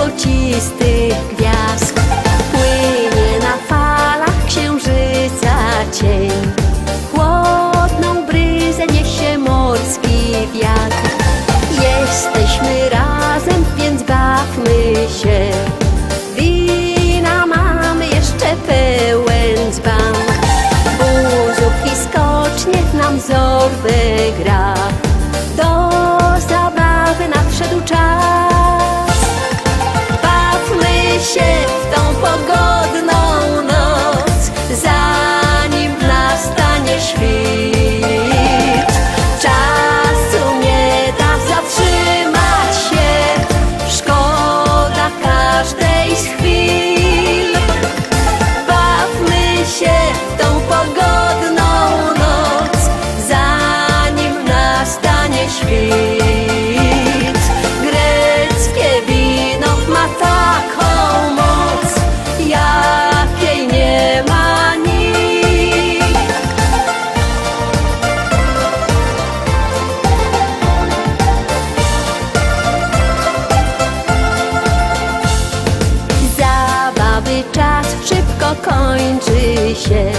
złocistych gwiazd. Płynie na falach księżyca cień, chłodną bryzę niesie morski wiatr. Jesteśmy razem, więc bawmy się, wina mamy jeszcze pełen dzban. Buzów i skoczniech nam zorwę gra, do zabawy nadszedł czas. Bawmy się w tą pogodną noc, zanim nastanie świt. Czasu nie da zatrzymać się, szkoda każdej z chwil. Bawmy się w tą pogodną noc, zanim nastanie świt. Greckie wino ma taką moc, jakiej nie ma nikt. Zabawy czas szybko kończy się,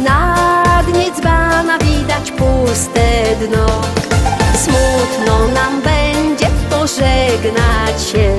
na dnie dzbana widać puste dno. Smutno nam będzie pożegnać się